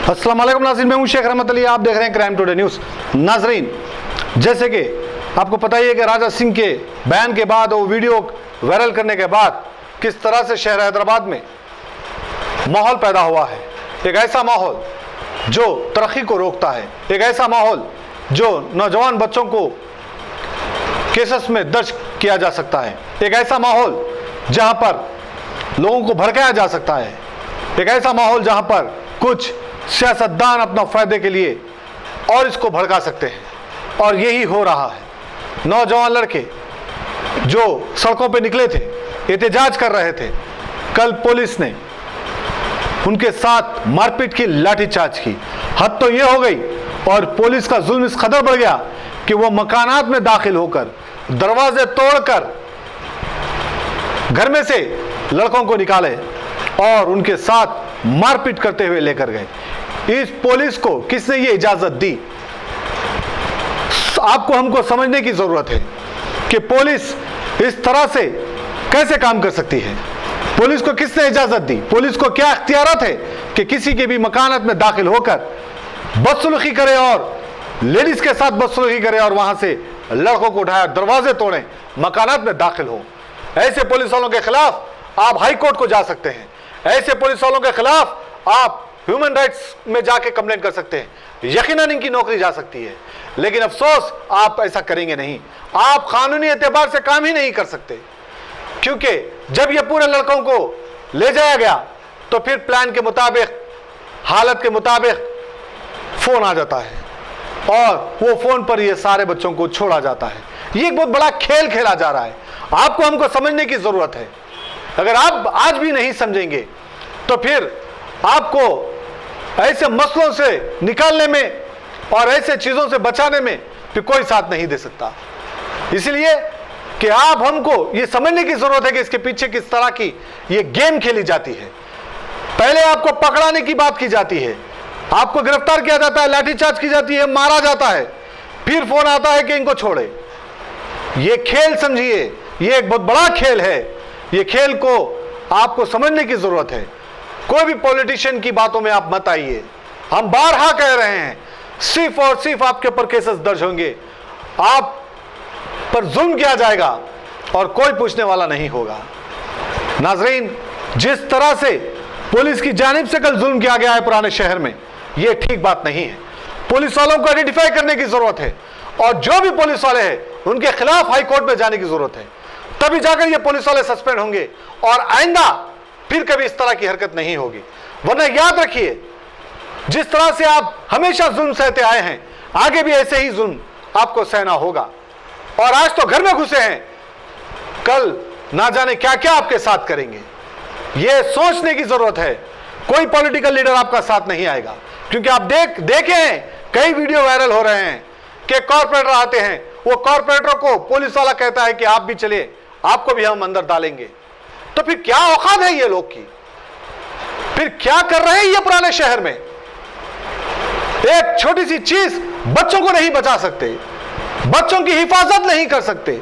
अस्सलाम वालेकुम नाज़रीन, मैं हूं शेख रहमत अली। आप देख रहे हैं क्राइम टुडे न्यूज़। नाज़रीन, जैसे कि आपको पता ही है कि राजा सिंह के बयान के बाद वो वीडियो वायरल करने के बाद किस तरह से शहर हैदराबाद में माहौल पैदा हुआ है। एक ऐसा माहौल जो तरक्की को रोकता है, एक ऐसा माहौल जो नौजवान बच्चों को केसेस में दर्ज किया जा सकता है, एक ऐसा माहौल जहां पर लोगों को भड़काया जा सकता है, एक ऐसा माहौल जहां पर कुछ सियासतदान अपना फायदे के लिए और इसको भड़का सकते हैं। और यही हो रहा है। नौजवान लड़के जो सड़कों पे निकले थे, एहतजाज कर रहे थे, कल पुलिस ने उनके साथ मारपीट की, लाठीचार्ज की। हद तो ये हो गई और पुलिस का जुल्म इस कदर बढ़ गया कि वो मकानात में दाखिल होकर दरवाजे तोड़कर घर में से लड़कों को निकाले और उनके साथ मारपीट करते हुए लेकर गए। इस पुलिस को किसने ये इजाजत दी? आपको हमको समझने की जरूरत है कि पुलिस इस तरह से कैसे काम कर सकती है। पुलिस को किसने इजाजत दी? पुलिस को क्या इख्तियारत है कि किसी के भी मकानात में दाखिल होकर बदसलूकी करे और लेडीज के साथ बदसलूकी करे और वहां से लड़कों को उठाया, दरवाजे तोड़े, मकानात में दाखिल हो। ऐसे पुलिस वालों के खिलाफ आप हाई कोर्ट को जा सकते हैं। ऐसे पुलिस वालों के खिलाफ आप ह्यूमन राइट्स में जाके कंप्लेंट कर सकते हैं। यकीनन इनकी नौकरी जा सकती है, लेकिन अफसोस आप ऐसा करेंगे नहीं। आप कानूनी एतबार से काम ही नहीं कर सकते, क्योंकि जब ये पूरे लड़कों को ले जाया गया तो फिर प्लान के मुताबिक, हालत के मुताबिक फोन आ जाता है और वो फोन पर ये सारे बच्चों को छोड़ा जाता है। ये एक बहुत बड़ा खेल खेला जा रहा है। आपको हमको समझने की जरूरत है। अगर आप आज भी नहीं समझेंगे तो फिर आपको ऐसे मसलों से निकालने में और ऐसे चीजों से बचाने में फिर कोई साथ नहीं दे सकता। इसलिए कि आप हमको ये समझने की जरूरत है कि इसके पीछे किस तरह की ये गेम खेली जाती है। पहले आपको पकड़ाने की बात की जाती है, आपको गिरफ्तार किया जाता है, लाठीचार्ज की जाती है, मारा जाता है, फिर फोन आता है कि इनको छोड़े। ये खेल समझिए, ये एक बहुत बड़ा खेल है। ये खेल को आपको समझने की जरूरत है। कोई भी पॉलिटिशियन की बातों में आप मत आइए। हम बारहा कह रहे हैं, सिर्फ और सिर्फ आपके ऊपर केसेस दर्ज होंगे, आप पर जुल्म किया जाएगा और कोई पूछने वाला नहीं होगा। नाजरीन, जिस तरह से पुलिस की जानिब से कल जुल्म किया गया है पुराने शहर में, यह ठीक बात नहीं है। पुलिस वालों को आइडेंटिफाई करने की जरूरत है और जो भी पुलिस वाले हैं उनके खिलाफ हाई कोर्ट में जाने की जरूरत है। तभी जाकर ये पुलिस वाले सस्पेंड होंगे और आइंदा फिर कभी इस तरह की हरकत नहीं होगी। वरना याद रखिए, जिस तरह से आप हमेशा जुल्म सहते आए हैं, आगे भी ऐसे ही जुल्म आपको सहना होगा। और आज तो घर में घुसे हैं, कल ना जाने क्या क्या आपके साथ करेंगे। यह सोचने की जरूरत है। कोई पॉलिटिकल लीडर आपका साथ नहीं आएगा, क्योंकि आप देखे हैं कई वीडियो वायरल हो रहे हैं कि कॉर्पोरेटर आते हैं, वो कॉर्पोरेटर को पुलिस वाला कहता है कि आप भी चलिए, आपको भी हम अंदर डालेंगे। तो फिर क्या औकात है ये लोग की? फिर क्या कर रहे हैं ये पुराने शहर में? एक छोटी सी चीज बच्चों को नहीं बचा सकते, बच्चों की हिफाजत नहीं कर सकते।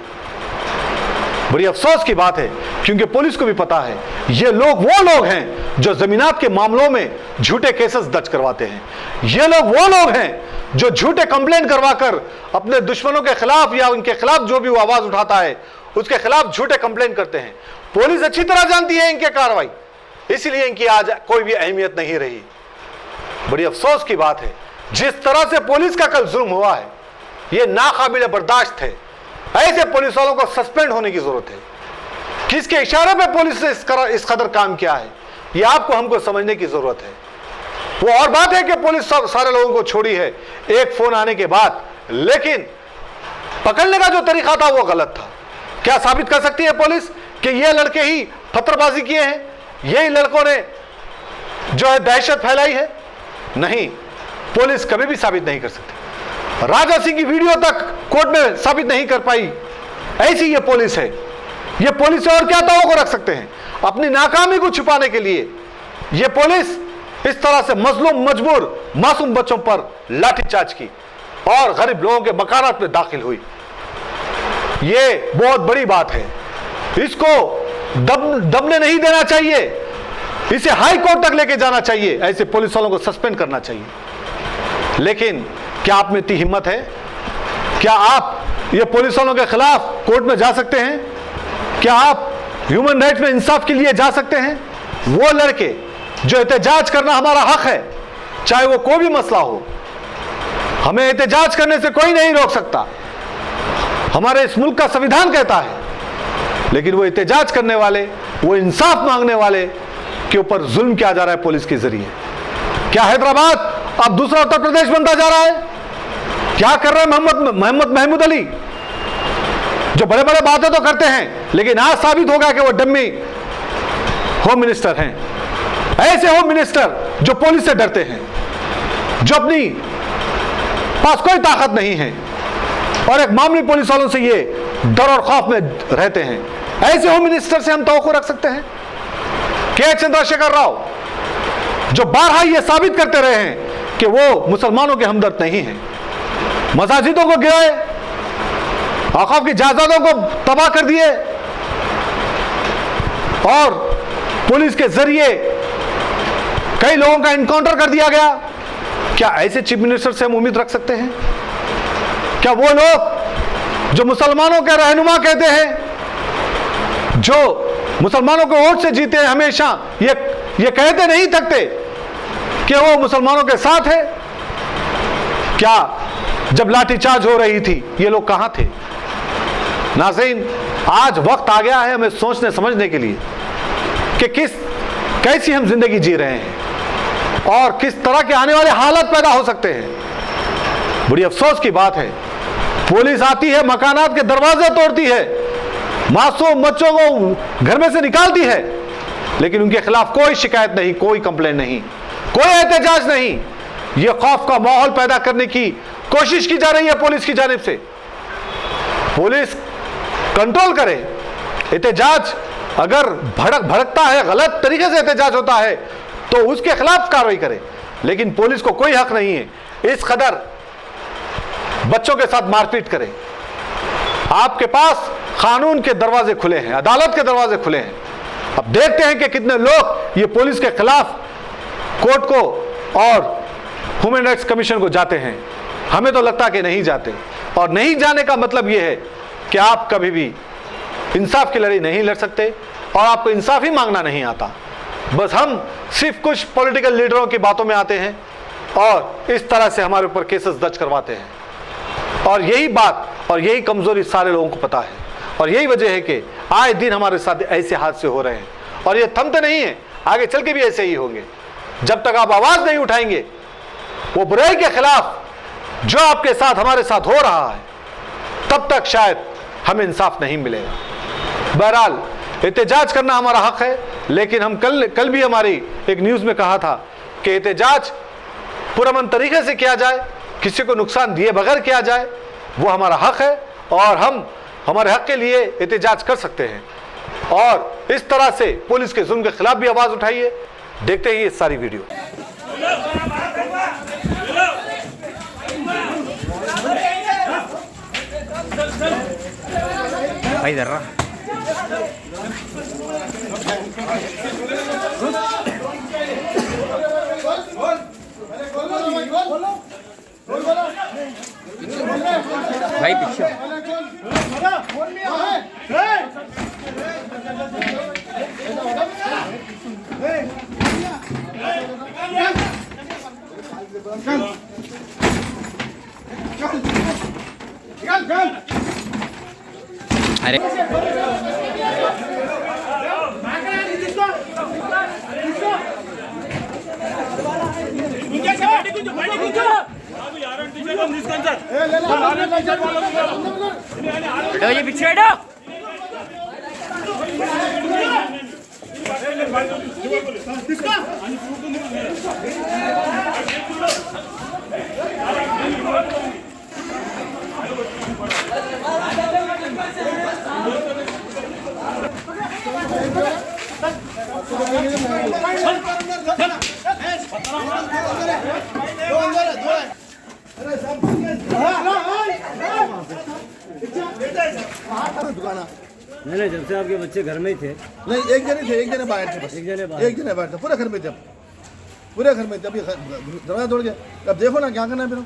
बड़ी अफसोस की बात है, क्योंकि पुलिस को भी पता है ये लोग वो लोग हैं जो जमीनात के मामलों में झूठे केसेस दर्ज करवाते हैं। ये लोग वो लोग हैं जो झूठे कंप्लेंट करवाकर अपने दुश्मनों के खिलाफ या उनके खिलाफ जो भी वो आवाज उठाता है उसके खिलाफ झूठे कंप्लेंट करते हैं। पुलिस अच्छी तरह जानती है इनके कार्रवाई, इसलिए इनकी आज कोई भी अहमियत नहीं रही। बड़ी अफसोस की बात है, जिस तरह से पुलिस का कल जुल्म हुआ है, यह नाकाबिल बर्दाश्त है। ऐसे पुलिस वालों को सस्पेंड होने की जरूरत है। किसके इशारे पे पुलिस ने इस कदर काम किया है, यह आपको हमको समझने की जरूरत है। वो और बात है कि पुलिस सारे लोगों को छोड़ी है एक फोन आने के बाद, लेकिन पकड़ने का जो तरीका था वो गलत था। क्या साबित कर सकती है पुलिस कि ये लड़के ही पत्थरबाजी किए हैं, यही लड़कों ने जो है दहशत फैलाई है? नहीं, पुलिस कभी भी साबित नहीं कर सकती। राजा सिंह की वीडियो तक कोर्ट में साबित नहीं कर पाई। ऐसी ये पुलिस है। ये पुलिस और क्या दावों को रख सकते हैं अपनी नाकामी को छुपाने के लिए? ये पुलिस इस तरह से मजलूम, मजबूर, मासूम बच्चों पर लाठीचार्ज की और गरीब लोगों के मकानात में दाखिल हुई। ये बहुत बड़ी बात है। इसको दबने नहीं देना चाहिए। इसे हाई कोर्ट तक लेके जाना चाहिए, ऐसे पुलिस वालों को सस्पेंड करना चाहिए। लेकिन क्या आप में इतनी हिम्मत है? क्या आप ये पुलिस वालों के खिलाफ कोर्ट में जा सकते हैं? क्या आप ह्यूमन राइट्स में इंसाफ के लिए जा सकते हैं? वो लड़के जो एहतजाज करना हमारा हक है, चाहे वो कोई भी मसला हो, हमें एहतजाज करने से कोई नहीं रोक सकता, हमारे इस मुल्क का संविधान कहता है। लेकिन वो एहतजाज करने वाले, वो इंसाफ मांगने वाले के ऊपर जुल्म किया जा रहा है पुलिस के जरिए। क्या हैदराबाद अब दूसरा उत्तर प्रदेश बनता जा रहा है? क्या कर रहे हैं मोहम्मद महमूद अली, जो बड़े बड़े बातें तो करते हैं, लेकिन आज साबित होगा कि वो डम्मी होम मिनिस्टर हैं। ऐसे होम मिनिस्टर जो पुलिस से डरते हैं, जो अपनी पास कोई ताकत नहीं है और एक मामूली पुलिस वालों से ये डर और खौफ में रहते हैं, ऐसे होम मिनिस्टर से हम तवक्को रख सकते हैं? के चंद्रशेखर राव जो बारहा ये साबित करते रहे हैं कि वो मुसलमानों के हमदर्द नहीं हैं, मसाजिदों को गिराए, औकाफ की जायदादों को तबाह कर दिए और पुलिस के जरिए कई लोगों का इनकाउंटर कर दिया गया। क्या ऐसे चीफ मिनिस्टर से हम उम्मीद रख सकते हैं? क्या वो लोग जो मुसलमानों के रहनुमा कहते हैं, जो मुसलमानों को वोट से जीते हैं, हमेशा ये कहते नहीं थकते कि वो मुसलमानों के साथ है? क्या जब लाठीचार्ज हो रही थी ये लोग कहां थे? नाज़रीन, आज वक्त आ गया है हमें सोचने समझने के लिए कि कैसी हम जिंदगी जी रहे हैं और किस तरह के आने वाले हालात पैदा हो सकते हैं। बड़ी अफसोस की बात है, पुलिस आती है, मकानात के दरवाजे तोड़ती है, मासूम बच्चों को घर में से निकालती है, लेकिन उनके खिलाफ कोई शिकायत नहीं, कोई कंप्लेंट नहीं, कोई एहतजाज नहीं। यह खौफ का माहौल पैदा करने की कोशिश की जा रही है पुलिस की जानिब से। पुलिस कंट्रोल करे, एहतजाज अगर भड़कता है, गलत तरीके से एहतजाज होता है तो उसके खिलाफ कार्रवाई करे, लेकिन पुलिस को कोई हक नहीं है इस कदर बच्चों के साथ मारपीट करे। आपके पास कानून के दरवाजे खुले हैं, अदालत के दरवाजे खुले हैं। अब देखते हैं कि कितने लोग ये पुलिस के खिलाफ कोर्ट को और ह्यूमन राइट्स कमीशन को जाते हैं। हमें तो लगता है कि नहीं जाते, और नहीं जाने का मतलब यह है कि आप कभी भी इंसाफ की लड़ाई नहीं लड़ सकते और आपको इंसाफ ही मांगना नहीं आता। बस हम सिर्फ कुछ पॉलिटिकल लीडरों की बातों में आते हैं और इस तरह से हमारे ऊपर केसेस दर्ज करवाते हैं, और यही बात और यही कमजोरी सारे लोगों को पता है, और यही वजह है कि आए दिन हमारे साथ ऐसे हादसे हो रहे हैं और ये थमते नहीं है, आगे चल के भी ऐसे ही होंगे। जब तक आप आवाज नहीं उठाएंगे वो बुराई के खिलाफ जो आपके साथ हमारे साथ हो रहा है, तब तक शायद हमें इंसाफ नहीं मिलेगा। बहरहाल, एहतजाज करना हमारा हक है, लेकिन हम कल भी हमारी एक न्यूज़ में कहा था कि एहतजाज पुरअमन तरीके से किया जाए, किसी को नुकसान दिए बगैर किया जाए, वो हमारा हक है और हम हमारे हक के लिए एहतजाज कर सकते हैं। और इस तरह से पुलिस के जुल्म के खिलाफ भी आवाज़ उठाइए। देखते ही ये सारी वीडियो। भाई इधर रहा। भाई पीछे अरे ये पीछे बैठो। दुकाना नहीं, जब से आपके बच्चे घर में ही थे। नहीं, एक जने थे, एक जने बाहर थे बस। एक जने बाहर। एक जने बाहर थे, पूरे घर में थे। पूरे घर में थे। अभी दरवाजा तोड़ गया। अब देखो ना क्या करना है फिर।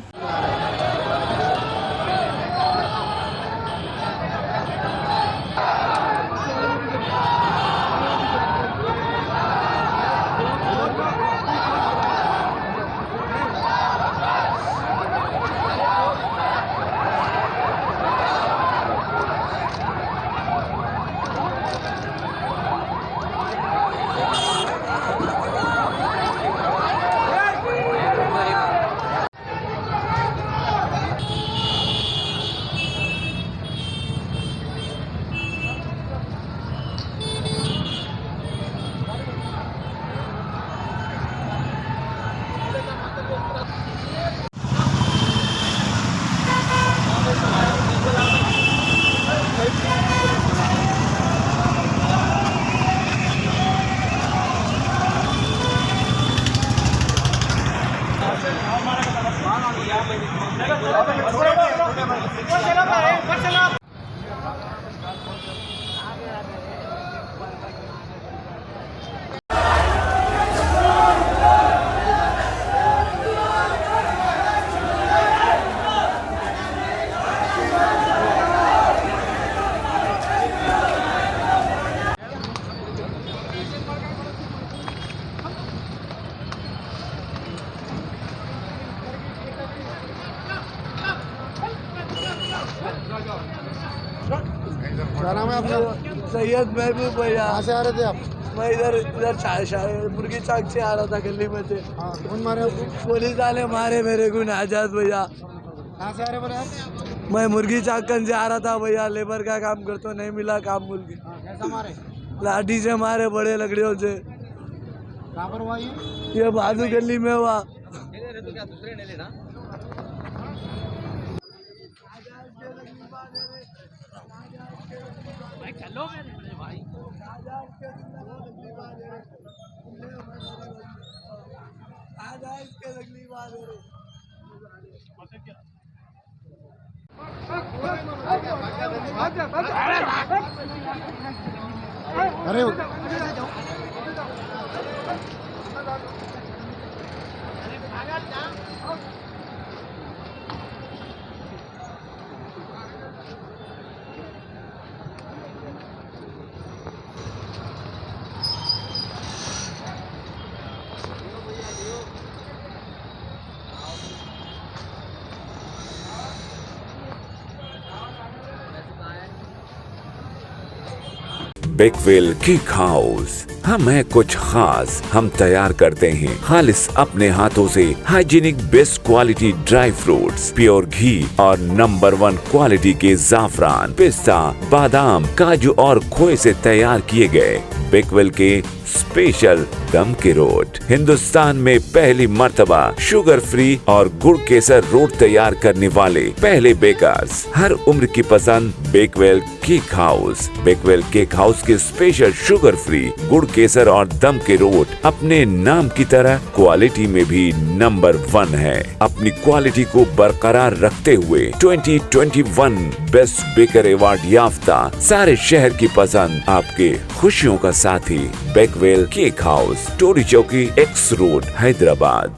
क्या नाम है आपका? सैयद महबूब भैया। कहाँ से आ रहे थे आप? मैं इधर मुर्गी चाक से आ रहा था, गली में से। हाँ, कौन मारे आपको? पुलिस वाले मारे मेरे को, नाजाद भैया। कहाँ से आ रहे बोले आप? मैं मुर्गी चाकन से आ रहा था भैया, लेबर का काम करता, नहीं मिला काम मुर्गी। कैसा मारे? लाठी से मारे, बड़े लकड़ियों से। कहाँ पर हुआ ये बाजू गली में हुआ। अरे बेकवेल केक हाउस। हम है कुछ खास, हम तैयार करते हैं खालिस अपने हाथों से hygienic best quality dry fruits, pure घी और नंबर 1 क्वालिटी के जाफरान, पिस्ता, बादाम, काजू और खोए से तैयार किए गए बेकवेल के स्पेशल दम के रोट। हिंदुस्तान में पहली मर्तबा शुगर फ्री और गुड़ केसर रोट तैयार करने वाले पहले बेकर्स। हर उम्र की पसंद Bakewell cake house. Bakewell cake house के स्पेशल शुगर फ्री, गुड़ केसर और दम के रोट अपने नाम की तरह क्वालिटी में भी नंबर 1 है। अपनी क्वालिटी को बरकरार रखते हुए 2021 बेस्ट बेकर अवार्ड याफ्ता सारे शहर की पसंद, आपके खुशियों का साथी बेकवेल केक हाउस, टोरी चौकी, एक्स रोड, हैदराबाद।